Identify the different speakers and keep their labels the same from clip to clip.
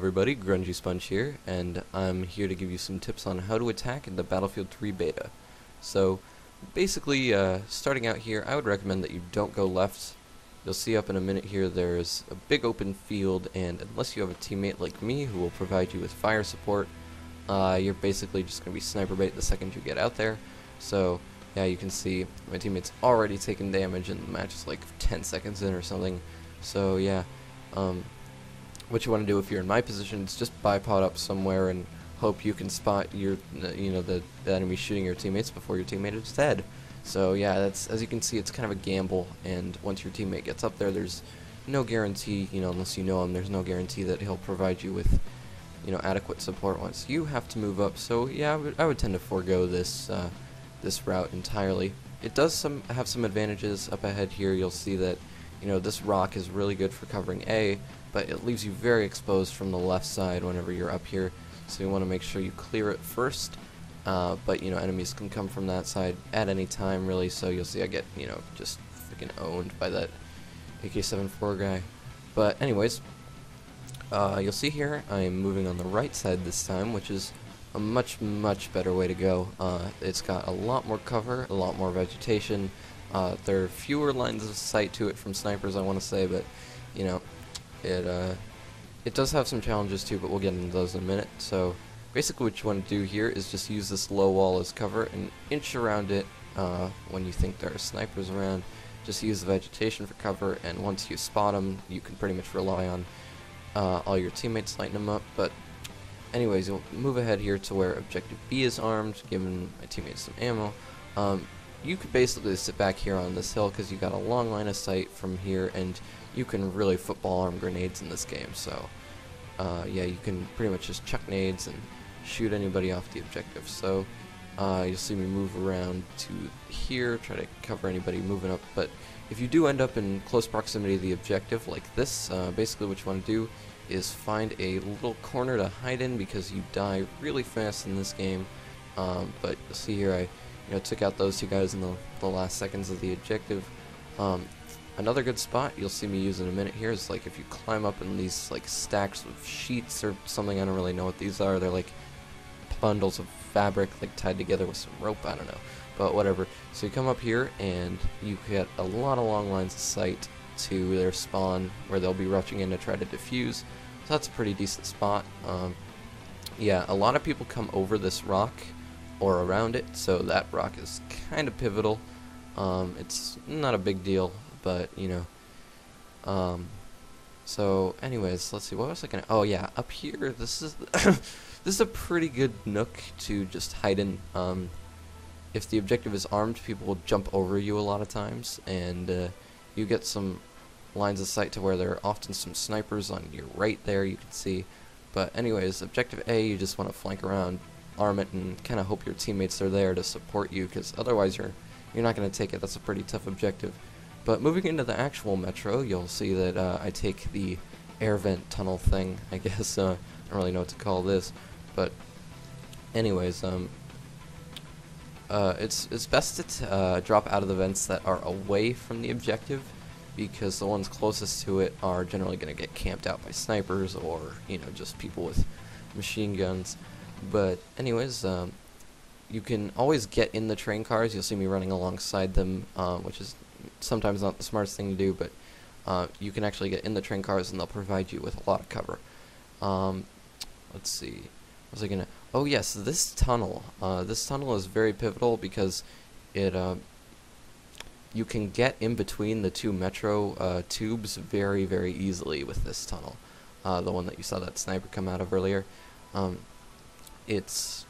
Speaker 1: everybody, Grungy Sponge here, and I'm here to give you some tips on how to attack in the Battlefield 3 beta. So, basically, starting out here, I would recommend that you don't go left. You'll see up in a minute here there's a big open field, and unless you have a teammate like me who will provide you with fire support, you're basically just going to be sniper bait the second you get out there. So, yeah, you can see my teammate's already taken damage, and the match is like 10 seconds in or something. So, yeah. What you want to do if you're in my position is just bipod up somewhere and hope you can spot your, the enemy shooting your teammates before your teammate is dead. So yeah, that's, as you can see, it's kind of a gamble, and once your teammate gets up there, there's no guarantee, unless you know him, there's no guarantee that he'll provide you with, adequate support once you have to move up. So yeah, I would tend to forego this this route entirely. It does have some advantages up ahead here. You'll see that this rock is really good for covering A, but it leaves you very exposed from the left side whenever you're up here, so you want to make sure you clear it first. But enemies can come from that side at any time, really, so you'll see I get just freaking owned by that AK-74 guy. But anyways, you'll see here I am moving on the right side this time, which is a much better way to go. It's got a lot more cover, a lot more vegetation. There are fewer lines of sight to it from snipers, I want to say, but it does have some challenges too, but we'll get into those in a minute. So basically what you want to do here is just use this low wall as cover and inch around it when you think there are snipers around. Just use the vegetation for cover, and once you spot them, you can pretty much rely on all your teammates lighting them up. But anyways, you'll move ahead here to where objective B is armed, giving my teammates some ammo. You could basically sit back here on this hill because you got a long line of sight from here, and you can really football arm grenades in this game. So yeah, you can pretty much just chuck nades and shoot anybody off the objective. So you'll see me move around to here, try to cover anybody moving up. But if you do end up in close proximity to the objective like this, basically what you want to do is find a little corner to hide in, because you die really fast in this game. But you'll see here I took out those two guys in the last seconds of the objective. Another good spot you'll see me use in a minute here is like if you climb up in these like stacks of sheets or something. I don't really know what these are. They're like bundles of fabric like tied together with some rope. I don't know, but whatever. So you come up here and you get a lot of long lines of sight to their spawn where they'll be rushing in to try to defuse. So that's a pretty decent spot. Yeah, a lot of people come over this rock or around it, so that rock is kind of pivotal. It's not a big deal, but so anyways, let's see, what was I gonna, oh yeah, up here, this is this is a pretty good nook to just hide in. If the objective is armed, people will jump over you a lot of times, and you get some lines of sight to where there are often some snipers on your right there, you can see. But anyways, objective A, you just want to flank around, arm it, and kind of hope your teammates are there to support you, because otherwise you're not going to take it. That's a pretty tough objective. But moving into the actual metro, you'll see that I take the air vent tunnel thing, I guess. I don't really know what to call this, but anyways, it's best to drop out of the vents that are away from the objective, because the ones closest to it are generally going to get camped out by snipers or just people with machine guns. But anyways, you can always get in the train cars. You'll see me running alongside them, which is sometimes not the smartest thing to do, but you can actually get in the train cars and they'll provide you with a lot of cover. Let's see, what was I gonna, oh yes, this tunnel is very pivotal because it you can get in between the two metro tubes very easily with this tunnel, the one that you saw that sniper come out of earlier. It's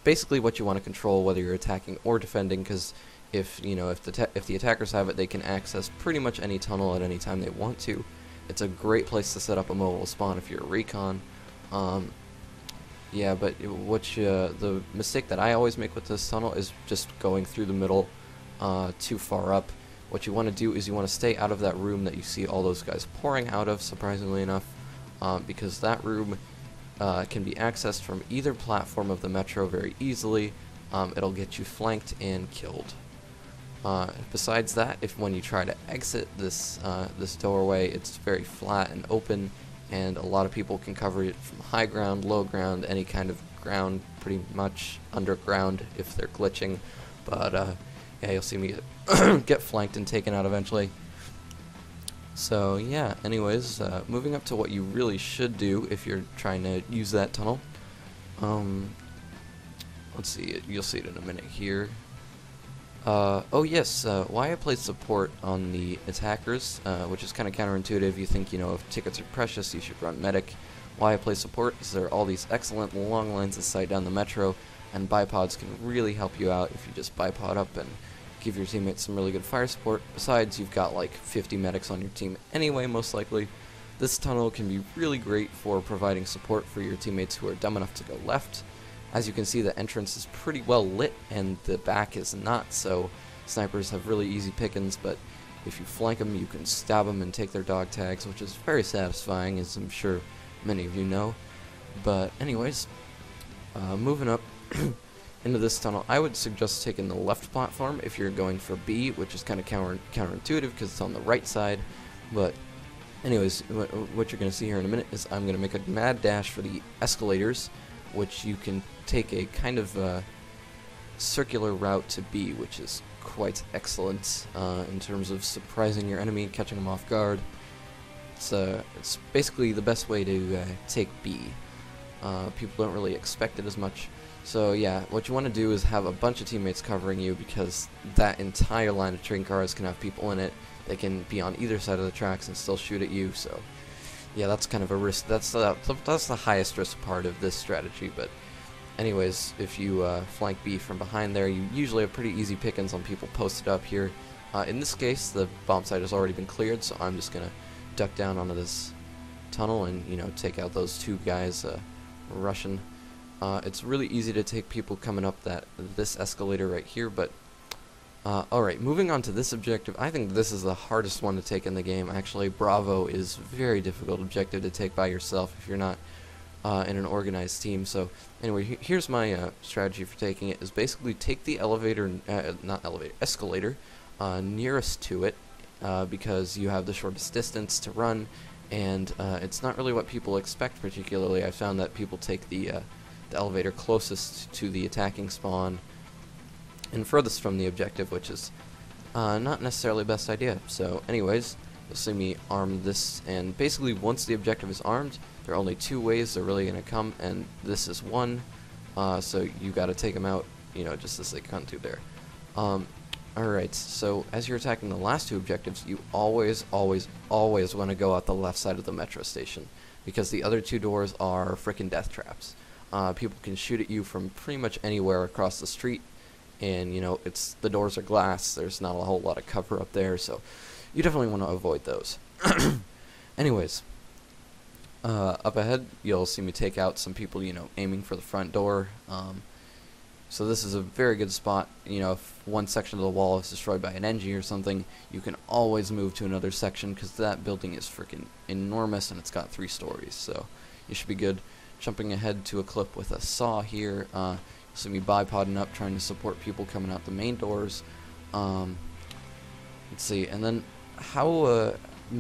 Speaker 1: basically what you want to control, whether you're attacking or defending, because if the attackers have it, they can access pretty much any tunnel at any time they want to. It's a great place to set up a mobile spawn if you're a recon. Yeah, but the mistake that I always make with this tunnel is just going through the middle too far up. What you want to do is you want to stay out of that room that you see all those guys pouring out of, surprisingly enough, because that room can be accessed from either platform of the metro very easily. It'll get you flanked and killed. Besides that, when you try to exit this this doorway, it's very flat and open, and a lot of people can cover it from high ground, low ground, any kind of ground, pretty much underground if they're glitching. But yeah, you'll see me get flanked and taken out eventually. So yeah, anyways, moving up to what you really should do if you're trying to use that tunnel. Let's see, you'll see it in a minute here. Oh yes, why I played support on the attackers, which is kind of counterintuitive. You think, you know, if tickets are precious, you should run medic. Why I play support is there are all these excellent long lines of sight down the metro, and bipods can really help you out if you just bipod up and give your teammates some really good fire support. Besides, you've got like 50 medics on your team anyway, most likely. This tunnel can be really great for providing support for your teammates who are dumb enough to go left. As you can see, the entrance is pretty well lit and the back is not, so snipers have really easy pickings, but if you flank them, you can stab them and take their dog tags, which is very satisfying, as I'm sure many of you know. But anyways, moving up into this tunnel, I would suggest taking the left platform if you're going for B, which is kind of counterintuitive because it's on the right side. But anyways, what you're going to see here in a minute is I'm going to make a mad dash for the escalators, which you can take a kind of circular route to B, which is quite excellent in terms of surprising your enemy and catching them off guard. It's basically the best way to take B. People don't really expect it as much. So yeah, what you want to do is have a bunch of teammates covering you, because that entire line of train cars can have people in it. They can be on either side of the tracks and still shoot at you, so yeah, that's kind of a risk. That's the highest risk part of this strategy. But anyways, if you flank B from behind there, you usually have pretty easy pickings on people posted up here. In this case, the bomb site has already been cleared, so I'm just gonna duck down onto this tunnel and, you know, take out those two guys rushing. It's really easy to take people coming up this escalator right here, but alright, moving on to this objective. I think this is the hardest one to take in the game. Actually, Bravo is a very difficult objective to take by yourself if you're not in an organized team. So anyway, here's my strategy for taking it, is basically take the escalator nearest to it, because you have the shortest distance to run, and it's not really what people expect particularly. I found that people take the elevator closest to the attacking spawn and furthest from the objective, which is not necessarily the best idea. So anyways, you'll see me arm this, and basically once the objective is armed, there are only two ways they're really going to come, and this is one, so you got to take them out, you know, just as they come through there. Alright, so as you're attacking the last two objectives, you always want to go out the left side of the metro station, because the other two doors are frickin' death traps. People can shoot at you from pretty much anywhere across the street, and you know, the doors are glass, there's not a whole lot of cover up there, so you definitely want to avoid those. Anyways, up ahead you'll see me take out some people, you know, aiming for the front door. So this is a very good spot. You know, if one section of the wall is destroyed by an NG or something, you can always move to another section, because that building is freaking enormous and it's got 3 stories, so you should be good. Jumping ahead to a clip with a saw here, you'll see me bipodding up, trying to support people coming out the main doors. Let's see, and then how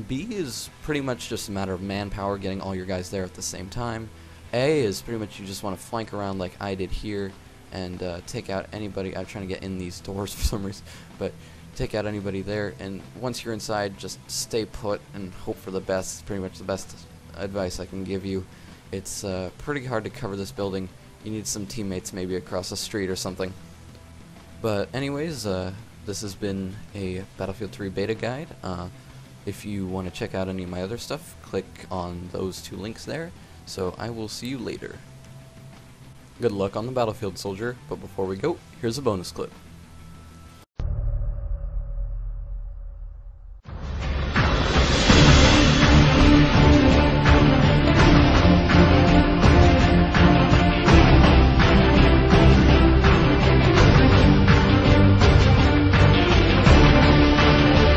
Speaker 1: B is pretty much just a matter of manpower, getting all your guys there at the same time. A is pretty much you just want to flank around like I did here, and take out anybody. I'm trying to get in these doors for some reason, but take out anybody there, and once you're inside, just stay put and hope for the best. It's pretty much the best advice I can give you. It's pretty hard to cover this building. You need some teammates maybe across the street or something. But anyways, this has been a Battlefield 3 beta guide. If you want to check out any of my other stuff, click on those 2 links there. So I will see you later. Good luck on the battlefield, soldier, but before we go, here's a bonus clip.